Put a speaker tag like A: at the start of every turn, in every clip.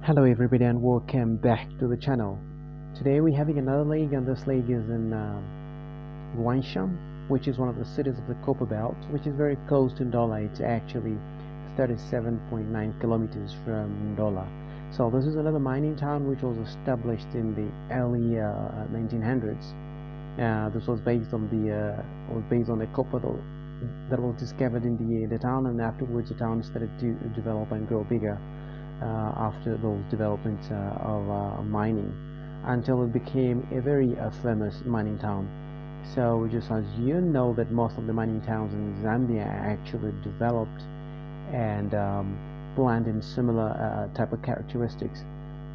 A: Hello everybody and welcome back to the channel. Today we're having another league, and this league is in luansha, which is one of the cities of the Copper Belt, which is very close to Ndola. It's actually 37.9 kilometers from Ndola. So this is another mining town which was established in the early 1900s. This was based on the copper that was discovered in the town, and afterwards the town started to develop and grow bigger after those developments of mining, until it became a very famous mining town. So just as you know that most of the mining towns in Zambia are actually developed and blend in similar type of characteristics.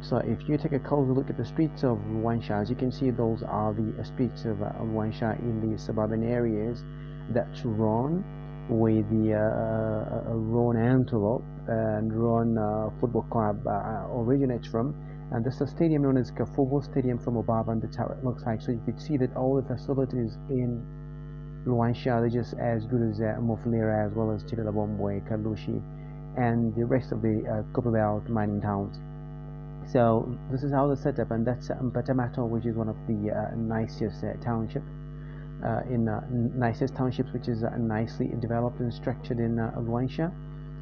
A: So if you take a closer look at the streets of luansha, as you can see, those are the streets of luansha in the suburban areas that's run with the Roan Antelope and Roan Football Club originates from, and this is a stadium known as Football Stadium from above, and that's how it looks like. So you could see that all the facilities in luansha are just as good as Mufulira, as well as Chilabomwe, Kalushi, and the rest of the Copper Belt mining towns. So this is how the setup, and that's Mpatamato, which is one of the nicest township nicest townships, which is nicely developed and structured in luansha,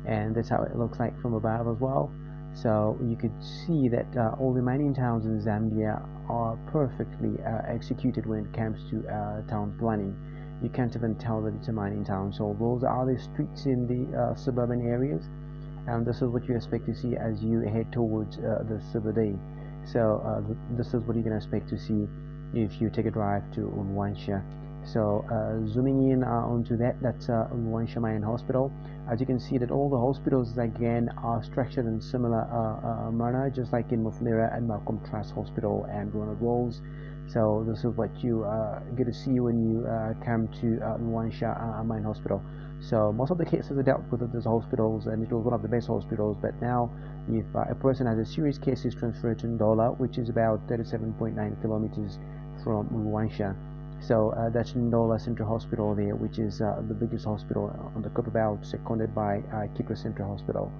A: and that's how it looks like from above as well. So you could see that all the mining towns in Zambia are perfectly executed when it comes to town planning. You can't even tell that it's a mining town. So those are the streets in the suburban areas, and this is what you expect to see as you head towards the Silver Day. So this is what you can expect to see if you take a drive to luansha. So zooming in onto that's luansha Mayan Hospital. As you can see that all the hospitals again are structured in similar manner, just like in Mufulira and Malcolm Trust Hospital and Ronald Rolls. So this is what you get to see when you come to luansha Mayan Hospital. So most of the cases are dealt with at these hospitals, and it was one of the best hospitals. But now if a person has a serious case, is transferred to Ndola, which is about 37.9 kilometers from luansha. So that's Ndola Central Hospital there, which is the biggest hospital on the Copper Belt, seconded by Kitwe Central Hospital.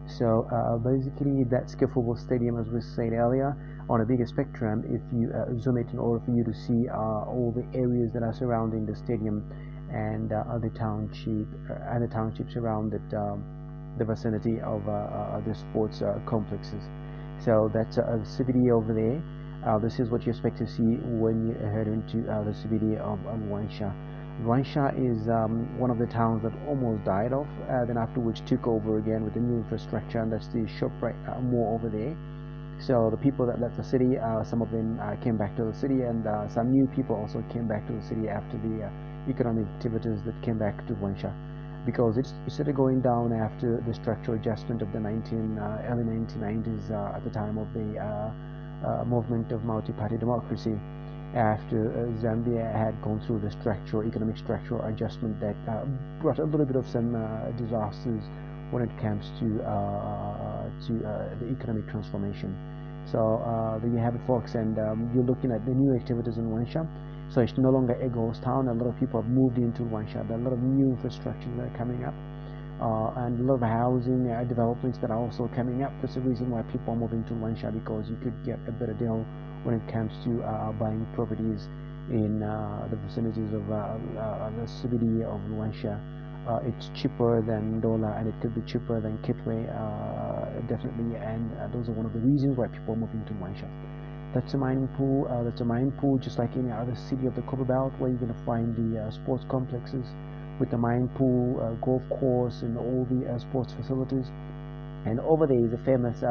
A: So basically that's Football Stadium, as we said earlier, on a bigger spectrum. If you zoom it, in order for you to see all the areas that are surrounding the stadium and the townships around it, the vicinity of the sports complexes. So that's the CBD over there. This is what you expect to see when you head into the CBD of luansha. Luansha is one of the towns that almost died off, then afterwards took over again with the new infrastructure, and that's the ShopRite more over there. So the people that left the city, some of them came back to the city, and some new people also came back to the city after the economic activities that came back to luansha, because it started going down after the structural adjustment of the early 1990s at the time of the movement of multi-party democracy, after Zambia had gone through the economic structural adjustment that brought a little bit of some disasters when it comes to the economic transformation. So there you have it, folks, and you're looking at the new activities in luansha. So it's no longer a ghost town. A lot of people have moved into luansha. There are a lot of new infrastructure that are coming up, and a lot of housing developments that are also coming up. That's the reason why people are moving to luansha, because you could get a better deal when it comes to buying properties in the vicinities of the CBD of luansha. It's cheaper than Ndola, and it could be cheaper than Kitwe, definitely, and those are one of the reasons why people are moving to luansha. That's a mining pool. That's a mining pool, just like any other city of the Copper Belt, where you're going to find the sports complexes with the mining pool, golf course, and all the sports facilities. And over there is a famous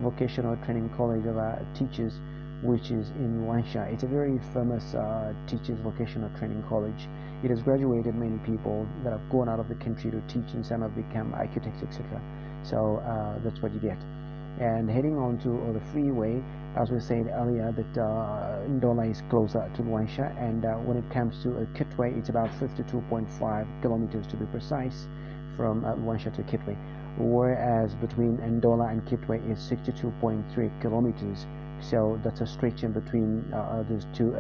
A: vocational training college of teachers, which is in luansha. It's a very famous teachers vocational training college. It has graduated many people that have gone out of the country to teach, and some have become architects, etc. So that's what you get. And heading on to the freeway, as we said earlier, that Ndola is closer to luansha, and when it comes to Kitwe, it's about 52.5 kilometers to be precise, from luansha to Kitwe, whereas between Ndola and Kitwe is 62.3 kilometers. So that's a stretch in between these two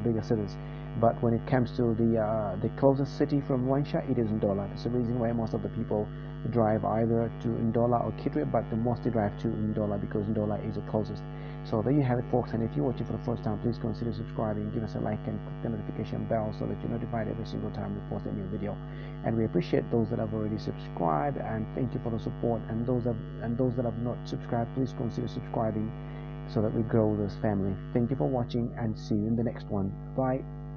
A: bigger cities. But when it comes to the closest city from luansha, it is Ndola. That's the reason why most of the people drive either to Ndola or Kitwe, but they mostly drive to Ndola because Ndola is the closest. So there you have it, folks, and if you're watching for the first time, please consider subscribing, give us a like, and click the notification bell so that you're notified every single time we post a new video. And we appreciate those that have already subscribed, and thank you for the support. And those that have not subscribed, please consider subscribing so that we grow this family. Thank you for watching, and see you in the next one. Bye.